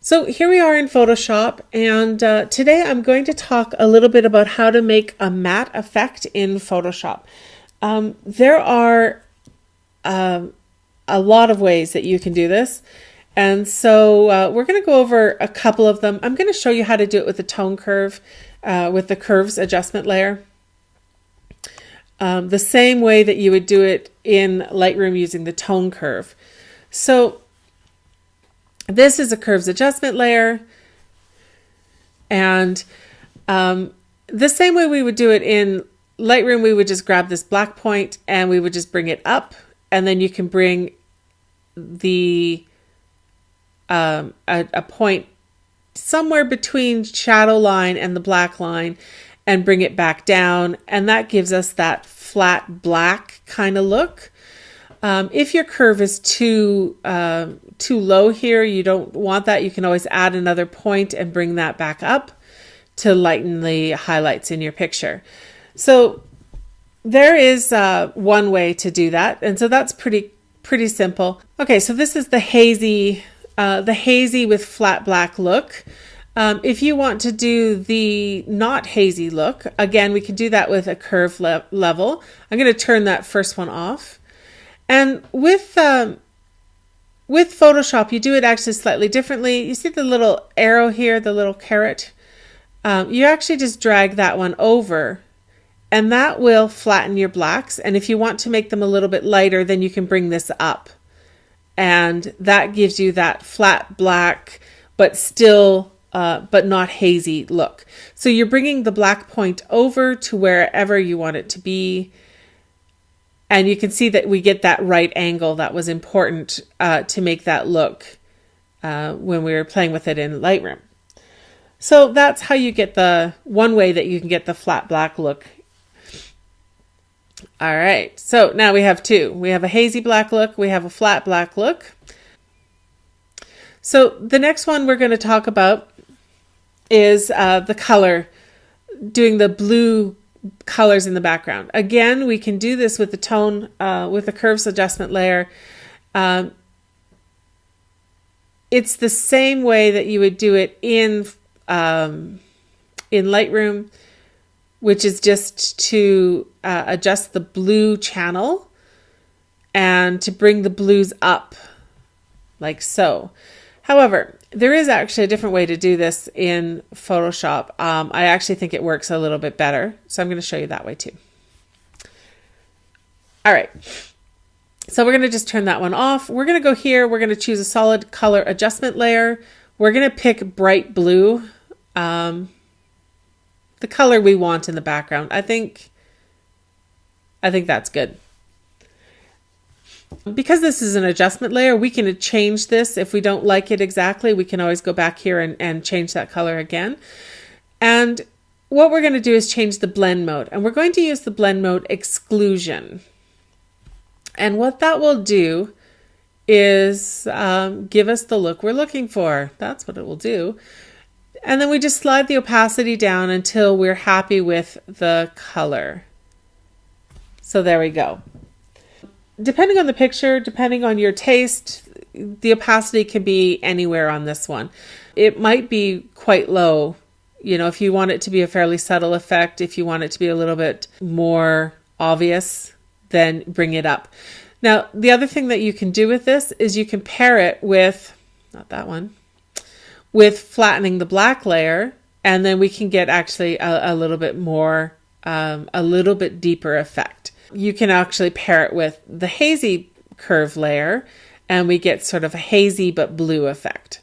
So here we are in Photoshop, and today I'm going to talk a little bit about how to make a matte effect in Photoshop. There are a lot of ways that you can do this, and so we're going to go over a couple of them. I'm going to show you how to do it with the tone curve, with the curves adjustment layer. The same way that you would do it in Lightroom using the tone curve. So this is a curves adjustment layer, and the same way we would do it in Lightroom, we would just grab this black point and we would just bring it up, and then you can bring the a point somewhere between shadow line and the black line and bring it back down, and that gives us that flat black kind of look. If your curve is too low here, you don't want that, you can always add another point and bring that back up to lighten the highlights in your picture. So there is one way to do that, and so that's pretty simple. Okay, so this is the hazy with flat black look. If you want to do the not hazy look, again, we can do that with a curve level. I'm going to turn that first one off. And with Photoshop, you do it actually slightly differently. You see the little arrow here, the little caret? You actually just drag that one over, and that will flatten your blacks. And if you want to make them a little bit lighter, then you can bring this up. And that gives you that flat black, but still, but not hazy look. So you're bringing the black point over to wherever you want it to be. And you can see that we get that right angle that was important to make that look when we were playing with it in Lightroom. So that's how you get the one way that you can get the flat black look. All right, so now we have two. We have a hazy black look, we have a flat black look. So the next one we're going to talk about is the color, doing the blue colors in the background. Again, we can do this with the tone, with the curves adjustment layer. It's the same way that you would do it in Lightroom, which is just to adjust the blue channel and to bring the blues up like so. However, there is actually a different way to do this in Photoshop. I actually think it works a little bit better, so I'm going to show you that way too. All right, so we're going to just turn that one off. We're going to go here. We're going to choose a solid color adjustment layer. We're going to pick bright blue, the color we want in the background. I think that's good. Because this is an adjustment layer, we can change this. If we don't like it exactly, we can always go back here and change that color again. And what we're going to do is change the blend mode. And we're going to use the blend mode exclusion. And what that will do is give us the look we're looking for. That's what it will do. And then we just slide the opacity down until we're happy with the color. So there we go. Depending on the picture, depending on your taste, the opacity can be anywhere on this one. It might be quite low. You know, if you want it to be a fairly subtle effect, if you want it to be a little bit more obvious, then bring it up. Now, the other thing that you can do with this is you can pair it with, not that one, with flattening the black layer, and then we can get actually a little bit more, a little bit deeper effect. You can actually pair it with the hazy curve layer, and we get sort of a hazy but blue effect.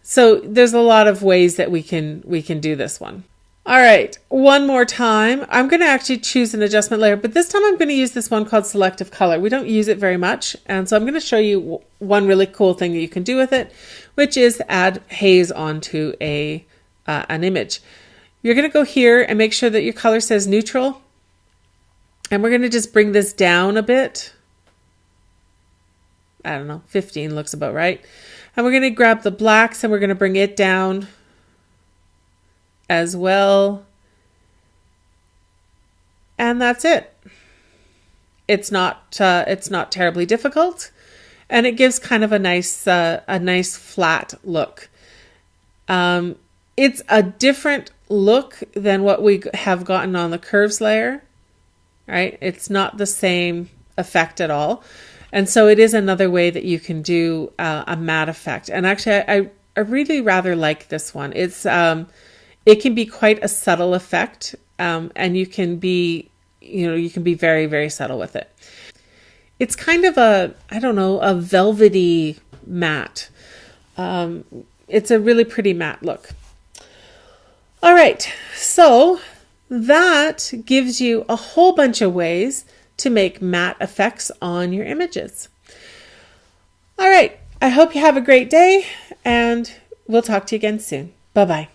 So there's a lot of ways that we can do this one. All right, one more time. I'm going to actually choose an adjustment layer, but this time I'm going to use this one called Selective Color. We don't use it very much, and so I'm going to show you one really cool thing that you can do with it, which is add haze onto an image. You're going to go here and make sure that your color says neutral. And we're going to just bring this down a bit. I don't know, 15 looks about right. And we're going to grab the blacks and we're going to bring it down as well. And that's it. It's not terribly difficult, and it gives kind of a nice flat look. It's a different look than what we have gotten on the curves layer, right? It's not the same effect at all. And so it is another way that you can do a matte effect. And actually, I really rather like this one. It can be quite a subtle effect, and you can be very, very subtle with it. It's kind of a velvety matte. It's a really pretty matte look. All right, so that gives you a whole bunch of ways to make matte effects on your images. All right, I hope you have a great day, and we'll talk to you again soon. Bye-bye.